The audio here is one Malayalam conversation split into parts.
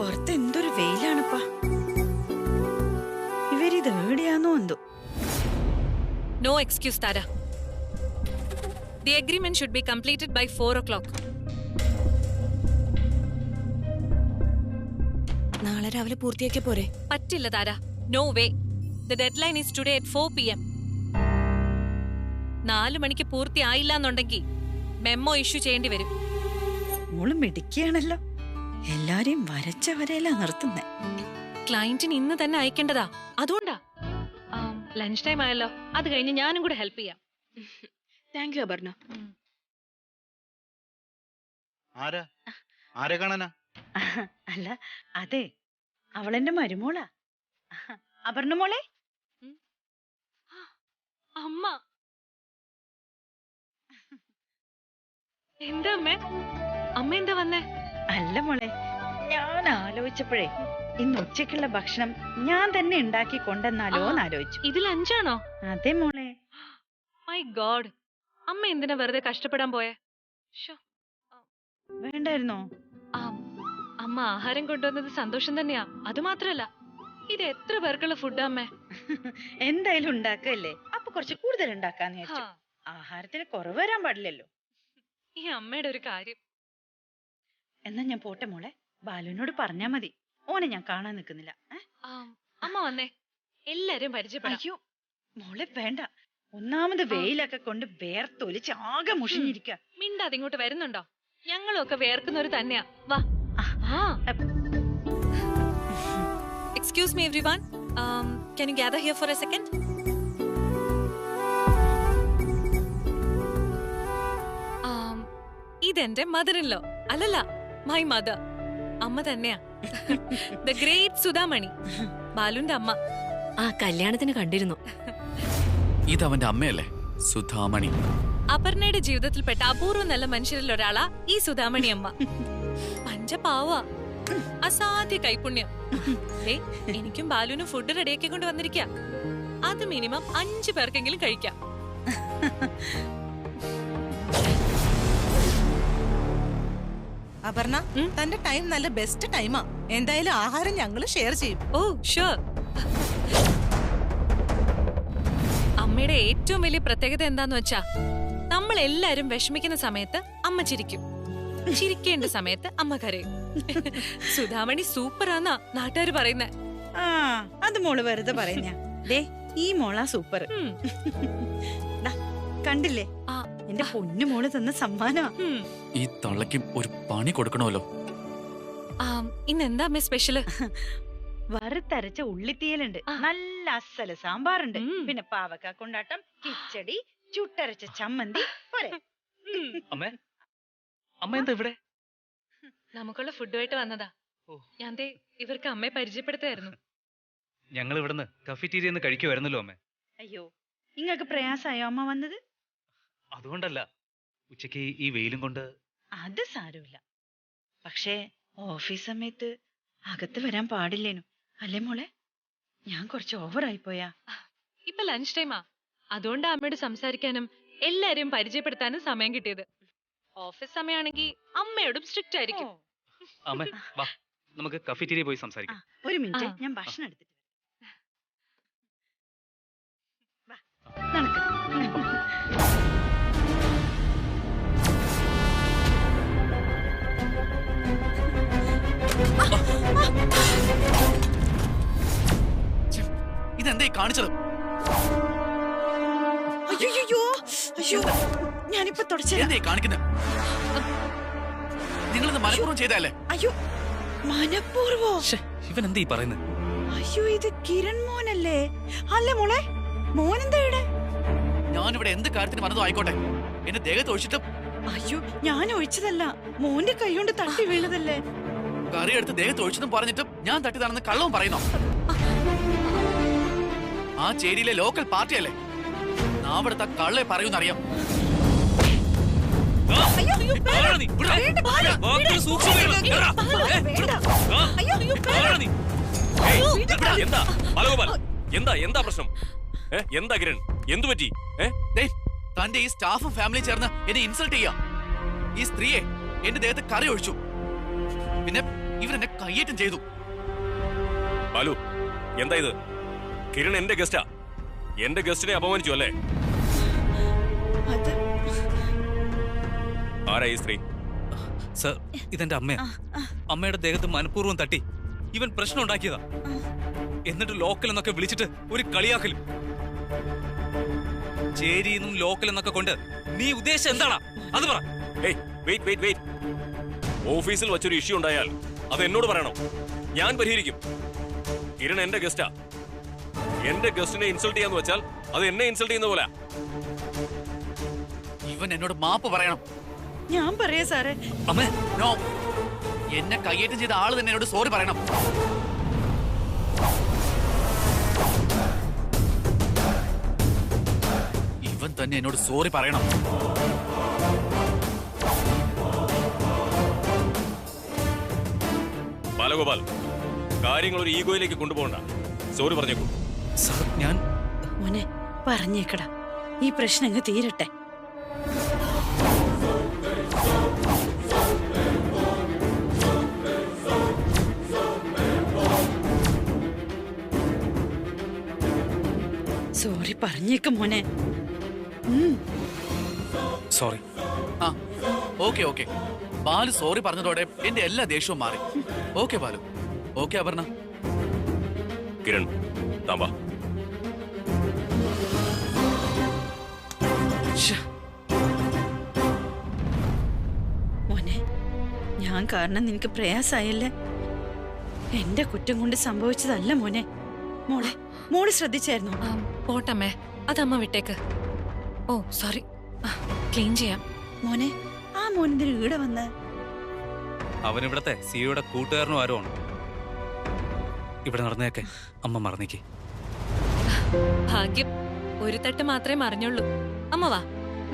പുറത്ത് എന്തൊരു വെയിലാണിപ്പാ. ഇവരിത് എവിടെയാന്നോ എന്തോ. No excuse, Tara. The agreement should be completed by 4 o'clock. നാളെ രാവിലെ പൂർത്തിയാക്കിയ പോരെ? പറ്റില്ല താര. No way. The deadline is today at 4 p.m. 4 മണിക്ക് പൂർത്തിയായില്ല എന്നുണ്ടെങ്കിൽ മെമ്മോ ഇഷ്യൂ ചെയ്യേണ്ടി വരും. മോള് മിടുക്കിയാണല്ലോ. എല്ലാരെയും വരച്ച വരയിലാ നിർത്തുന്നേ. ക്ലയന്റിന് ഇന്ന് തന്നെ അയക്കേണ്ടതാ. അതുകൊണ്ടാ. ലഞ്ച് ടൈം ആയല്ലോ, അത് കഴിഞ്ഞ് ഞാനും കൂടെ ഹെൽപ്പ് ചെയ്യാം. Thank you Aparna. ആരെ കാണാനാ? അല്ല, അതെ, അവളെന്റെ മരുമോളാ. അപർണ മോളെ. അമ്മ എന്താ അമ്മേ? അമ്മ എന്താ വന്നേ? അല്ല മോളെ, ഞാൻ ആലോചിച്ചപ്പോഴേ ഇന്ന് ഉച്ചക്കുള്ള ഭക്ഷണം ഞാൻ തന്നെ ഉണ്ടാക്കി കൊണ്ടെന്നാലോ എന്ന് ആലോചിച്ചു. ഇത് ലഞ്ചാണോ? അതെ മോളെ. മൈ ഗോഡ്, അമ്മ എന്തിനാ വെറുതെ കഷ്ടപ്പെടാൻ പോയേ? വേണ്ടായിരുന്നോ? അമ്മ ആഹാരം കൊണ്ടുവന്നത് സന്തോഷം തന്നെയാ. അത് മാത്രല്ല, ഇത് എത്ര പേർക്കുള്ള ഫുഡാ അമ്മേ? എന്തായാലും ഉണ്ടാക്കല്ലേ, അപ്പൊ കുറച്ച് കൂടുതൽ ഉണ്ടാക്കാന്ന് വിചാരിച്ചു. ആഹാരത്തിന് കുറവ് വരാൻ പാടില്ലല്ലോ. ഈ അമ്മയുടെ ഒരു കാര്യം. എന്നാ ഞാൻ പോട്ടെ മോളെ, ബാലുവിനോട് പറഞ്ഞാ മതി. ഓനെ ഞാൻ കാണാൻ നിൽക്കുന്നില്ല. അമ്മ വന്നേ, എല്ലാരും പരിചയപ്പെടാം. അയ്യോ മോളെ വേണ്ട, ഒന്നാമത് വെയിലൊക്കെ കൊണ്ട് വേർത്തൊലിച്ച് ആകെ മുഷിഞ്ഞിരിക്ക. മിണ്ടാതെ ഇങ്ങോട്ട് വരുന്നുണ്ടോ? ഞങ്ങളൊക്കെ വേർക്കുന്നവര് തന്നെയാ. വാ. Excuse me everyone. Can you gather here for a second? ഇതെന്റെ മദർ-ഇൻ-ലോ. അല്ലല്ല, മൈ മദർ. അമ്മ തന്നെയാ. ദ ഗ്രേറ്റ് സുധാമണി, ബാലുന്റെ അമ്മ. ആ കല്യാണത്തിന് കണ്ടിരുന്നു. ഇതവന്റെ അമ്മയല്ലേ, സുധാമണി. അപർണയുടെ ജീവിതത്തിൽപ്പെട്ട അപൂർവ നല്ല മനുഷ്യരിൽ ഒരാളാ ഈ സുധാമണി അമ്മ. പഞ്ചപാവ, അസാധ്യ കൈപുണ്യം. എനിക്കും ബാലുവിനും ഫുഡ് റെഡിയാക്കി കൊണ്ട് വന്നിരിക്ക. അത് മിനിമം 5 പേർക്കെങ്കിലും കഴിക്കാം. അപർണ, തന്റെ ടൈം നല്ല ബെസ്റ്റ് ടൈമാ. എന്തായാലും ആഹാരം ഞങ്ങൾ ഷെയർ ചെയ്യും. Oh sure. അമ്മയുടെ ഏറ്റവും വലിയ പ്രത്യേകത എന്താന്ന് വെച്ചാ, നമ്മൾ എല്ലാരും വിഷമിക്കുന്ന സമയത്ത് അമ്മ ചിരിക്കും, ചിരിക്കേണ്ട സമയത്ത് അമ്മ കരയും. സുധാമണി സൂപ്പറാന്നാ നാട്ടുകാര് പറയുന്നേ. അത് മോള് വെറുതെ പറയുന്ന. ഈ മോളാ സൂപ്പർ. കണ്ടില്ലേ, എന്റെ പൊന്നു മോള് തന്ന സമ്മാനാ. ഈ തള്ളയ്ക്കും ഒരു പണി കൊടുക്കണമല്ലോ. ഇന്നെന്താ അമ്മ സ്പെഷ്യല്? വറുത്തരച്ച ഉള്ളിത്തീയലുണ്ട്, നല്ല അസല് സാമ്പാറുണ്ട്, പിന്നെ പാവക്ക കൊണ്ടാട്ടം, കിച്ചടി, ചുട്ടരച്ച ചമ്മന്തി. അമ്മ എന്താ ഇവിടെ? നമുക്കുള്ള ഫുഡുമായിട്ട് വന്നതാ. ഞാൻ ഇവർക്ക് അമ്മയെ പരിചയപ്പെടുത്തായിരുന്നു. ഞങ്ങൾ ഇവിടുന്ന് കഫറ്റീരിയന്ന് കഴിക്കുമായിരുന്നല്ലോ അമ്മേ. അയ്യോ, നിങ്ങൾക്ക് പ്രയാസായോ അമ്മ വന്നത്? അതുകൊണ്ടല്ല, ഉച്ചക്ക് ഈ വെയിലും കൊണ്ട്. അത് സാരമില്ല, പക്ഷേ ഓഫീസ് സമയത്ത് അകത്ത് വരാൻ പാടില്ലേനു അല്ലേ മോളെ? ഞാൻ കുറച്ച് ഓവറായിപ്പോയാ. ഇപ്പൊ ലഞ്ച് ടൈമാ, അതുകൊണ്ട് അമ്മയോട് സംസാരിക്കാനും എല്ലാരെയും പരിചയപ്പെടുത്താനും സമയം കിട്ടിയത്. ഓഫീസ് സമയമാണെങ്കിൽ അമ്മയോടും സ്ട്രിക്റ്റ് ആയിരിക്കും. അമ്മേ വാ, നമുക്ക് കഫറ്റീരിയ പോയി സംസാരിക്കാം. ഒരു മിനിറ്റ്, ഞാൻ ഭക്ഷണം എടുത്തിട്ട് നടക്ക്. ഇതെന്തേ കാണിച്ചത്? അയ്യോ, ഞാനിപ്പോ എന്തേ കാണിക്കുന്നത്? നിങ്ങളിത് മനഃപൂർവ്വം ചെയ്തല്ലേ? അയ്യോ, മനഃപൂർവ്വോ? ഇവൻ എന്തീ പറയുന്നത്? അയ്യോ, ഇത് കിരൺ മോനല്ലേ? അല്ലേ മോളെ, മോനെന്താ ഇവിടെ? ഞാനിവിടെ എന്ത് കാര്യത്തിന് വന്നതോ ആയിക്കോട്ടെ, എന്റെ ദേഹത്ത് ഒഴിച്ചിട്ട്. അയ്യോ, ഞാൻ ഒഴിച്ചതല്ല, മോന്റെ കൈ കൊണ്ട് തട്ടി വീണതല്ലേ. കറി എടുത്ത് ദേഹത്ത് ഒഴിച്ചതും പറഞ്ഞിട്ടും ഞാൻ തട്ടിയതാണെന്ന് കള്ളവും പറയുന്നോ? ആ ചേരിയിലെ ലോക്കൽ പാർട്ടിയല്ലേ, അവിടുത്തെ കള്ളെ പറയൂന്നറിയാം. എന്താ പ്രശ്നം? എന്താ കിരൺ, എന്തു പറ്റി? തന്റെ ഈ സ്റ്റാഫും ഫാമിലി ചേർന്ന് എന്നെ ഇൻസൾട്ട് ചെയ്യാം. ഈ സ്ത്രീയെ എന്റെ ദേഹത്ത് കറി ഒഴിച്ചു, പിന്നെ ഇവരെന്നെ കയ്യേറ്റം ചെയ്തു. ബാലു, എന്താ ഇത്? കിരൺ എന്റെ ഗസ്റ്റാ. എന്റെ ഗസ്റ്റിനെ അപമാനിച്ചു അല്ലേ? അത് ആരാ ഈ സ്ത്രീ? സർ, ഇതെന്റെ അമ്മയാ. അമ്മയുടെ ദേഹത്ത് മനഃപൂർവ്വം തട്ടി ഇവൻ പ്രശ്നം ഉണ്ടാക്കിയതാ. എന്നിട്ട് ലോക്കൽ എന്നൊക്കെ വിളിച്ചിട്ട് ഒരു കളിയാക്കലും. ചേരിന്നും ലോക്കൽ എന്നൊക്കെ കൊണ്ട് നീ ഉദ്ദേശിച്ച എന്താടാ അത് പറ. ഏയ്, വെയിറ്റ് വെയിറ്റ് വെയിറ്റ്. ഓഫീസിൽ വച്ചൊരു ഇഷ്യൂ ഉണ്ടായാൽ അത് എന്നോട് പറയണം. ഞാൻ പരിഹരിക്കും. കിരൺ എന്റെ ഗസ്റ്റാ. എന്റെ ഗസ്റ്റിനെ ഇൻസൾട്ട് ചെയ്യാന്ന് വെച്ചാൽ അത് എന്നെ ഇൻസൾട്ട് ചെയ്യുന്ന പോലെ. ഇവൻ എന്നോട് മാപ്പ് പറയണം. ഞാൻ പറയാ സാറേ. അമ്മേ, നോ, എന്നെ കയ്യേറ്റം ചെയ്ത ആള് തന്നെ എന്നോട് സോറി പറയണം. ഇവൻ തന്നെ എന്നോട് സോറി പറയണം. ബാലഗോപാൽ, കാര്യങ്ങൾ ഒരു ഈഗോയിലേക്ക് കൊണ്ടുപോകണ്ട. സോറി പറഞ്ഞേക്കൂ. സർ, ഞാൻ മോനെ പറഞ്ഞേക്കടാ, ഈ പ്രശ്നം അങ്ങ് തീരട്ടെ. സോറി പറഞ്ഞേക്ക് മോനെ. സോറി. ആ, ഓക്കെ ഓക്കെ. ബാലു സോറി പറഞ്ഞതോടെ എന്റെ എല്ലാ ദേഷ്യവും മാറി. ഓക്കെ ബാലു. ഓക്കെ അപർണ. കിരൺ, താമ്പാ. മോനെ, ഞാൻ കാരണം നിനക്ക് പ്രയാസായല്ലേ? എന്റെ കുറ്റം കൊണ്ട് സംഭവിച്ചതല്ല മോനെ. മോള് ശ്രദ്ധിച്ചായിരുന്നു? പോട്ടമ്മേ, അതമ്മ വിട്ടേക്ക്. ഓ സോറി, ക്ലീൻ ചെയ്യാം. മോനെ, ആ മോനെന്തിന് ഈടെ വന്ന്? അവൻ ഇവിടത്തെ സിയുടെ കൂട്ടുകാരനും ആരോ ആണ്. ഇവിടെ നടന്നേക്കെ അമ്മ മറന്നേക്ക്. ഭാഗ്യം, ഒരു തട്ട് മാത്രമേ മറിഞ്ഞുള്ളൂ. അമ്മ വാ,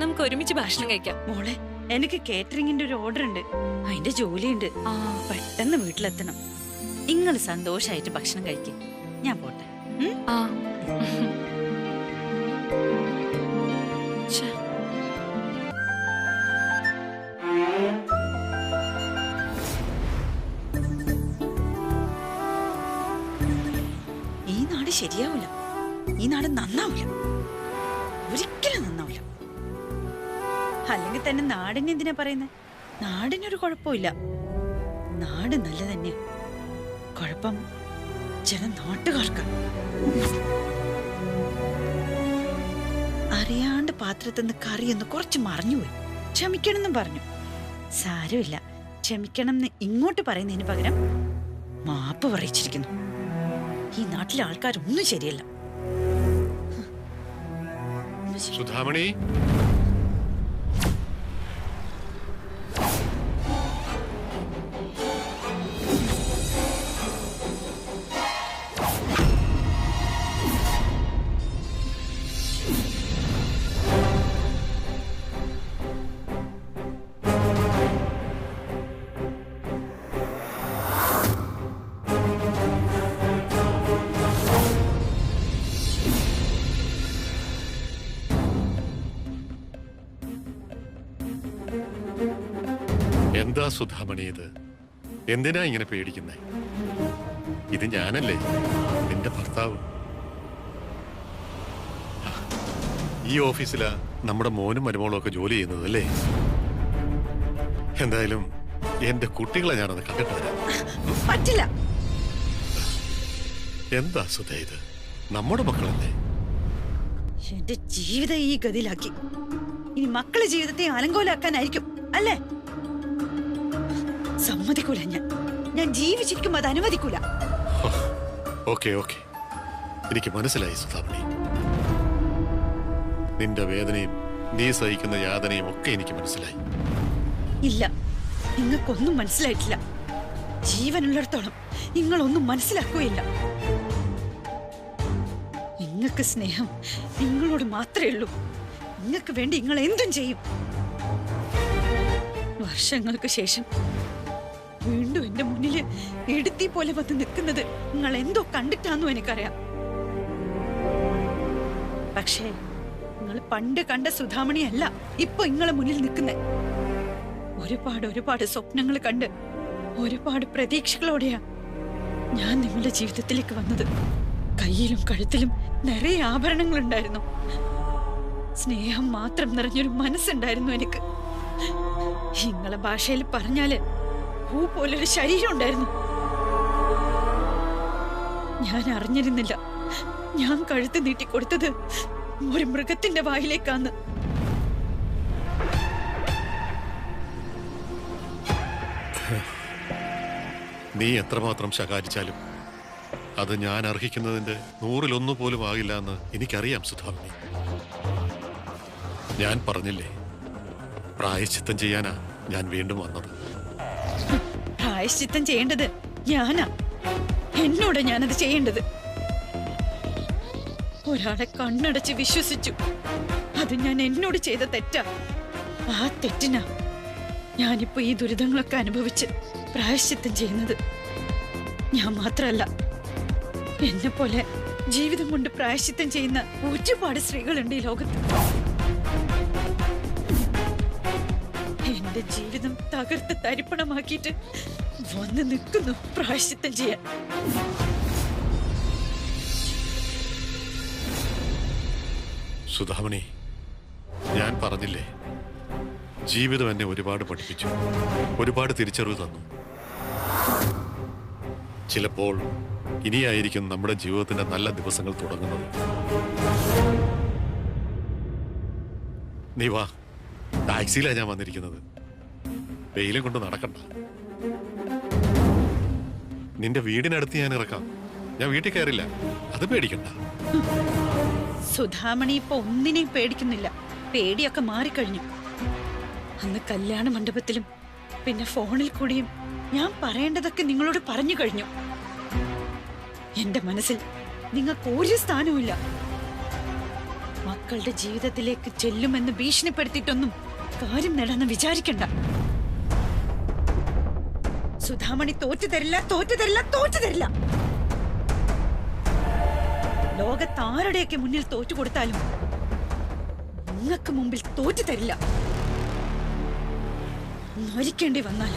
നമുക്ക് ഒരുമിച്ച് ഭക്ഷണം കഴിക്കാം. മോളെ, എനിക്ക് കേറ്ററിംഗിന്റെ ഒരു ഓർഡർ ഉണ്ട്. അതിന്റെ ജോലിയുണ്ട്. പെട്ടെന്ന് വീട്ടിലെത്തണം. നിങ്ങൾ സന്തോഷായിട്ട് ഭക്ഷണം കഴിക്കും. ഞാൻ പോട്ടെ. ആ ഈ നാട് ശരിയാവില്ല. ഈ നാട് നന്നാവില്ല. ഒരിക്കലും നന്നാവില്ല. അല്ലെങ്കിൽ തന്നെ നാടിന് എന്തിനാ പറയുന്നത്? നാടിനൊരു കുഴപ്പമില്ല. നാട് നല്ല തന്നെയാ. കുഴപ്പം ചില നാട്ടുകാർക്ക്. അറിയാണ്ട് പാത്രത്തിൽ നിന്ന് കറിയൊന്ന് കുറച്ച് മറിഞ്ഞുപോയി. ക്ഷമിക്കണമെന്നും പറഞ്ഞു. സാരമില്ല, ക്ഷമിക്കണം എന്ന് ഇങ്ങോട്ട് പറയുന്നതിന് പകരം മാപ്പ് പറയിച്ചിരിക്കുന്നു. ഈ നാട്ടിലെ ആൾക്കാരൊന്നും ശരിയല്ല. സുധാമണി, എന്താ സുധാമണി ഇത്? എന്തിനാ ഇങ്ങനെ പേടിക്കുന്നേ? ഇത് ഞാനല്ലേ, നിന്റെ ഭർത്താവ്. ഈ ഓഫീസിലാ നമ്മുടെ മോനും മരുമോളും ഒക്കെ ജോലി ചെയ്യുന്നത് അല്ലേ? എന്തായാലും എന്റെ കുട്ടികളെ ഞാനത് കണ്ടിട്ട് വരാം. പറ്റില്ല. എന്താ സുധ ഇത്? നമ്മുടെ മക്കളല്ലേ? എന്റെ ജീവിതം ഈ ഗതിയിലാക്കി. ഇനി മക്കളെ ജീവിതത്തെ അലങ്കോലാക്കാനായിരിക്കും അല്ലേ? സമ്മതിക്കൂല. ഞാൻ ജീവിച്ചിരിക്കും, അത് അനുവദിക്കൂല. ഓക്കെ ഓക്കെ, എനിക്ക് മനസ്സിലായി സുധാമണി. നിന്റെ വേദനയും നീ സഹിക്കുന്ന യാതനയും ഒക്കെ എനിക്ക് മനസ്സിലായി. ഇല്ല, നിങ്ങൾക്കൊന്നും മനസ്സിലായിട്ടില്ല. ജീവനുള്ളിടത്തോളം നിങ്ങളൊന്നും മനസ്സിലാക്കുകയില്ല. നിങ്ങൾക്ക് സ്നേഹം നിങ്ങളോട് മാത്രമേ ഉള്ളൂ. നിങ്ങൾക്ക് വേണ്ടി നിങ്ങൾ എന്തും ചെയ്യും. വർഷങ്ങൾക്ക് ശേഷം വീണ്ടും എന്റെ മുന്നില് എടുത്തി പോലെ വന്ന് നിൽക്കുന്നത് നിങ്ങൾ എന്തോ കണ്ടിട്ടാന്നും എനിക്കറിയാം. പക്ഷേ നിങ്ങൾ പണ്ട് കണ്ട സുധാമണിയല്ല ഇപ്പൊ നിങ്ങളെ മുന്നിൽ നിൽക്കുന്നേ. ഒരുപാട് സ്വപ്നങ്ങൾ കണ്ട് ഒരുപാട് പ്രതീക്ഷകളോടെയാ ഞാൻ നിങ്ങളുടെ ജീവിതത്തിലേക്ക് വന്നത്. കയ്യിലും കഴുത്തിലും നിറയെ ആഭരണങ്ങളുണ്ടായിരുന്നു. സ്നേഹം മാത്രം നിറഞ്ഞൊരു മനസ്സുണ്ടായിരുന്നു എനിക്ക്. നിങ്ങളെ ഭാഷയിൽ പറഞ്ഞാല് പൂ പോലൊരു ശരീരം ഉണ്ടായിരുന്നു. ഞാൻ അറിഞ്ഞിരുന്നില്ല ഞാൻ കഴുത്ത് നീട്ടിക്കൊടുത്തത് ഒരു മൃഗത്തിന്റെ വായിലേക്കാന്ന്. നീ എത്രമാത്രം ശകാരിച്ചാലും അത് ഞാൻ അർഹിക്കുന്നതിന്റെ 100-1 പോലും ആകില്ല എന്ന് എനിക്കറിയാം സുധാമണി. ഞാൻ പറഞ്ഞില്ലേ, പ്രായശ്ചിത്തം ചെയ്യാനാ ഞാൻ വീണ്ടും വന്നത്. പ്രായശ്ചിത്തം ചെയ്യേണ്ടത് ഞാനാ. എന്നോട് ഞാനത് ചെയ്യേണ്ടത്. ഒരാളെ കണ്ണടച്ച് വിശ്വസിച്ചു. അത് ഞാൻ എന്നോട് ചെയ്ത തെറ്റാ. ആ തെറ്റിനാ ഞാനിപ്പോ ഈ ദുരിതങ്ങളൊക്കെ അനുഭവിച്ച് പ്രായശ്ചിത്തം ചെയ്യുന്നത്. ഞാൻ മാത്രല്ല, എന്നെ പോലെ ജീവിതം കൊണ്ട് പ്രായശ്ചിത്തം ചെയ്യുന്ന ഒരുപാട് സ്ത്രീകളുണ്ട് ഈ ലോകത്ത്. എന്റെ ജീവിതം തകർത്ത് തരിപ്പണമാക്കിയിട്ട് വന്ന് നിൽക്കുന്നു പ്രായശ്ചിത്തം ചെയ്യാൻ. സുധാമണി, ഞാൻ പറഞ്ഞില്ലേ, ജീവിതം എന്നെ ഒരുപാട് പഠിപ്പിച്ചു, ഒരുപാട് തിരിച്ചറിവ് തന്നു. ചിലപ്പോൾ ഇനിയായിരിക്കും നമ്മുടെ ജീവിതത്തിന്റെ നല്ല ദിവസങ്ങൾ തുടങ്ങുന്നത്. നീ വാ, ടാക്സിയിലാണ് ഞാൻ വന്നിരിക്കുന്നത്. വെയിലും കൊണ്ട് നടക്കണ്ട. നിന്റെ വീടിനടുത്ത് ഞാൻ ഇറക്കാം. ഞാൻ വീട്ടിൽ കയറില്ല, അത് പേടിക്കണ്ട. സുധാമണി ഇപ്പൊ ഒന്നിനെയും പേടിക്കുന്നില്ല. പേടിയൊക്കെ മാറിക്കഴിഞ്ഞു. അന്ന് കല്യാണ മണ്ഡപത്തിലും പിന്നെ ഫോണിൽ കൂടിയും ഞാൻ പറയേണ്ടതൊക്കെ നിങ്ങളോട് പറഞ്ഞു കഴിഞ്ഞു. എന്റെ മനസ്സിൽ നിങ്ങൾക്ക് ഒരു സ്ഥാനവുമില്ല. മക്കളുടെ ജീവിതത്തിലേക്ക് ചെല്ലുമെന്ന് ഭീഷണിപ്പെടുത്തിയിട്ടൊന്നും കാര്യം നേടാന്ന് വിചാരിക്കണ്ട. സുധാമണി തോറ്റു തരില്ല, തോറ്റു തരില്ല, തോറ്റു തരില്ല. ലോകത്താരുടെയൊക്കെ മുന്നിൽ തോറ്റു കൊടുത്താലും നിങ്ങൾക്ക് മുമ്പിൽ തോറ്റു തരില്ല. മരിക്കേണ്ടി വന്നാൽ.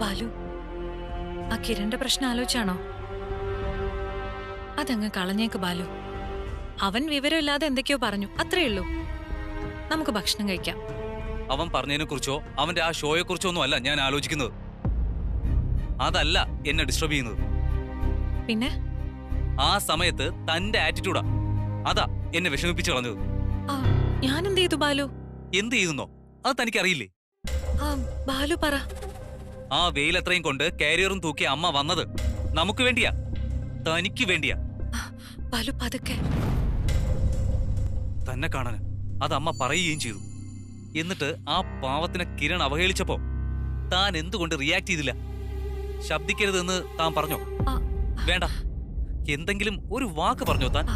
ബാലു, ആ കിരണിന്റെ പ്രശ്നം ആലോചിച്ചാണോ? അതങ്ങ് കളഞ്ഞേക്ക് ബാലു. അവൻ വിവരമില്ലാതെ എന്തൊക്കെയോ പറഞ്ഞു, അത്രേ ഉള്ളൂ. നമുക്ക് ഭക്ഷണം കഴിക്കാം. അവൻ പറഞ്ഞതിനെ കുറിച്ചോ അവന്റെ ആ ഷോയെ കുറിച്ചോ ഒന്നും അല്ല ഞാൻ ആലോചിക്കുന്നത്. അതല്ല എന്നെ ഡിസ്റ്റർബ് ചെയ്യുന്നത്. പിന്നെ ആ സമയത്ത് തന്റെ ആറ്റിറ്റ്യൂഡാ, അതാ എന്നെ വിഷമിപ്പിച്ചു കളഞ്ഞത്. ഞാൻ എന്ത് ചെയ്തു ബാലു? എന്ത് ചെയ്യുന്നോ അത് തനിക്കറിയില്ലേ? ബാലു പറ. ആ വെയിലത്രയും കൊണ്ട് കാരിയറും തൂക്കി അമ്മ വന്നത് നമുക്ക് വേണ്ടിയാ, തനിക്ക് വേണ്ടിയാ. ബാലു പതുക്കെ. തന്നെ കാണാൻ അത് അമ്മ പറയുകയും ചെയ്തു. എന്നിട്ട് ആ പാവത്തിനെ കിരൺ അവഹേളിച്ചപ്പോ താൻ എന്തുകൊണ്ട് റിയാക്ട് ചെയ്തില്ല? ശബ്ദിക്കരുതെന്ന് താൻ പറഞ്ഞോ? വേണ്ട, എന്തെങ്കിലും ഒരു വാക്ക് പറഞ്ഞോ താൻ?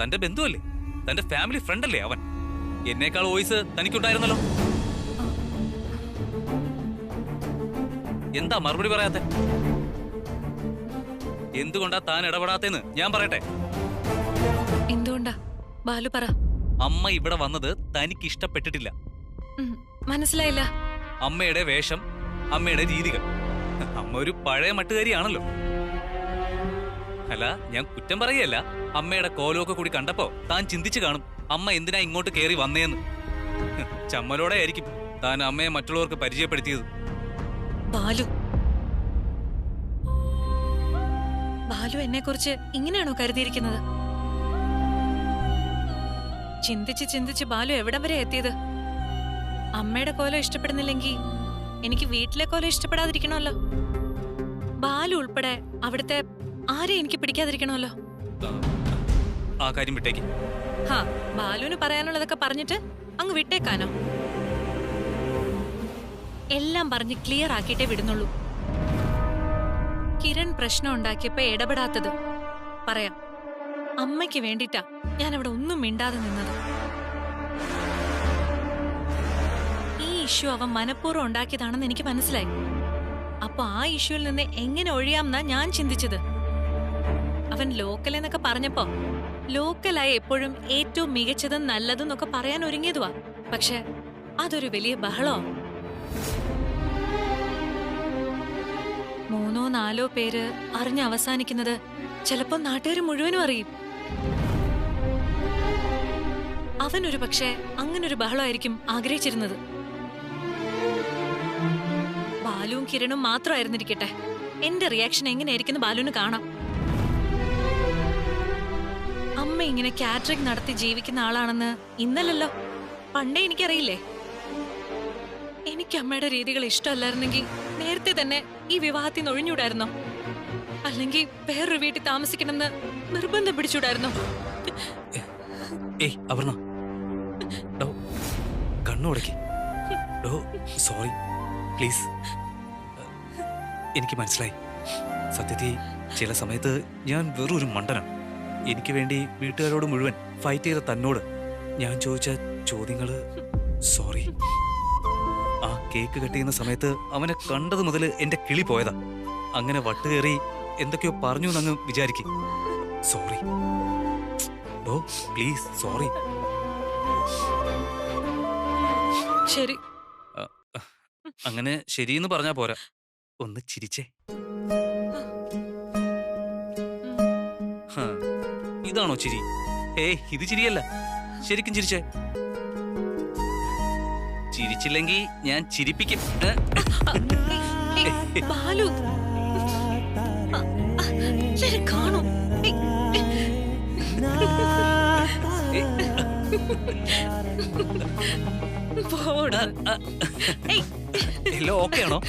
തന്റെ ബന്ധുവല്ലേ, തന്റെ ഫാമിലി ഫ്രണ്ട് അല്ലേ അവൻ? എന്നേക്കാൾ വോയിസ് തനിക്കുണ്ടായിരുന്നല്ലോ. എന്താ മറുപടി പറയാത്തെ? എന്തുകൊണ്ടാ താൻ ഇടപെടാത്തേന്ന് ഞാൻ പറയട്ടെ. എന്തുകൊണ്ടാ ബാലു പറ. അമ്മ ഇവിടെ വന്നത് തനിക്ക് ഇഷ്ടപ്പെട്ടിട്ടില്ല. മനസ്സിലായില്ല. അമ്മയുടെ വേഷം, അമ്മയുടെ രീതികൾ. അമ്മ ഒരു പഴയ മട്ടുകാരിയാണല്ലോ. അല്ല, ഞാൻ കുറ്റം പറയല്ല. അമ്മയുടെ കോലമൊക്കെ കൂടി കണ്ടപ്പോ താൻ ചിന്തിച്ചു കാണും അമ്മ എന്തിനാ ഇങ്ങോട്ട് കയറി വന്നേന്ന്. ചമ്മലോടെ ആയിരിക്കും താൻ അമ്മയെ മറ്റുള്ളവർക്ക് പരിചയപ്പെടുത്തിയത്. ബാലു, ബാലു എന്നെ കുറിച്ച് ഇങ്ങനെയാണോ കരുതിയിരിക്കുന്നത്? ചിന്തിച്ച് ചിന്തിച്ച് ബാലു എവിടം വരെ എത്തിയത്? അമ്മയുടെ കോലം ഇഷ്ടപ്പെടുന്നില്ലെങ്കിൽ എനിക്ക് വീട്ടിലെ കോലം ഇഷ്ടപ്പെടാതിരിക്കണമല്ലോ. ബാലു ഉൾപ്പെടെ അവിടുത്തെ ആരെയും എനിക്ക് പിടിക്കാതിരിക്കണമല്ലോ. ആ കാര്യം വിട്ടേക്ക്. ബാലുവിന് പറയാനുള്ളതൊക്കെ പറഞ്ഞിട്ട് അങ്ങ് വിട്ടേക്കാനോ? എല്ലാം പറഞ്ഞ് ക്ലിയർ ആക്കിയിട്ടേ വിടുന്നുള്ളൂ. കിരൺ പ്രശ്നം ഉണ്ടാക്കിയപ്പോ ഇടപെടാത്തത് പറയാം. അമ്മയ്ക്ക് വേണ്ടിട്ടാ ഞാൻ അവിടെ ഒന്നും മിണ്ടാതെ നിന്നത്. ഈ ഇഷ്യൂ അവൻ മനഃപൂർവ്വം ഉണ്ടാക്കിയതാണെന്ന് എനിക്ക് മനസ്സിലായി. അപ്പൊ ആ ഇഷ്യൂവിൽ നിന്ന് എങ്ങനെ ഒഴിയാമെന്നാ ഞാൻ ചിന്തിച്ചത്. അവൻ ലോക്കൽ എന്നൊക്കെ പറഞ്ഞപ്പോ ലോക്കലായി എപ്പോഴും ഏറ്റവും മികച്ചതും നല്ലതും എന്നൊക്കെ പറയാൻ ഒരുങ്ങിയതുവാ. പക്ഷെ അതൊരു വലിയ ബഹളോ. 3 or 4 പേര് അറിഞ്ഞ് അവസാനിക്കുന്നത് ചിലപ്പോ നാട്ടുകാർ മുഴുവനും അറിയും. അവനൊരു പക്ഷേ അങ്ങനൊരു ബഹളമായിരിക്കും ആഗ്രഹിച്ചിരുന്നത്. ബാലുവും കിരണും മാത്രമായിരുന്നിരിക്കട്ടെ, എന്റെ റിയാക്ഷൻ എങ്ങനെയായിരിക്കും ബാലുവിന് കാണാം. അമ്മ ഇങ്ങനെ കാറ്ററിംഗ് നടത്തി ജീവിക്കുന്ന ആളാണെന്ന് ഇന്നലല്ലോ, പണ്ടേ എനിക്കറിയില്ലേ. എനിക്ക് അമ്മയുടെ രീതികൾ ഇഷ്ടമല്ലായിരുന്നെങ്കിൽ നേരത്തെ തന്നെ ഈ വിവാഹത്തിൽ നിന്ന് ഒഴിഞ്ഞൂടായിരുന്നോ? അല്ലെങ്കിൽ വേറൊരു വീട്ടിൽ താമസിക്കണമെന്ന് നിർബന്ധം പിടിച്ചൂടായിരുന്നോ? ഏയ് അപർണ, കണ്ണുടക്കി. Sorry please. എനിക്ക് മനസ്സിലായി. സത്യത്തിൽ ചില സമയത്ത് ഞാൻ വെറൊരു മണ്ടനാണ്. എനിക്ക് വേണ്ടി വീട്ടുകാരോട് മുഴുവൻ ഫൈറ്റ് ചെയ്ത തന്നോട് ഞാൻ ചോദിച്ച ചോദ്യങ്ങള് സോറി. ആ കേക്ക് കട്ട് ചെയ്യുന്ന സമയത്ത് അവനെ കണ്ടത് മുതൽ എന്റെ കിളി പോയതാ. അങ്ങനെ വട്ടുകയറി എന്തൊക്കെയോ പറഞ്ഞു എന്നങ്ങ് വിചാരിക്കും. Sorry please, sorry. ശരി. അങ്ങനെ ശരിയെന്ന് പറഞ്ഞാ പോരാ, ഒന്ന് ചിരിച്ചേ. ഇതാണോ ചിരി? ഇത് ചിരിയല്ല, ശരിക്കും ചിരിച്ചേ. ചിരിച്ചില്ലെങ്കിൽ ഞാൻ ചിരിപ്പിക്കും. ബാലു കാണും. എല്ലാം ഓക്കെ ആണോ?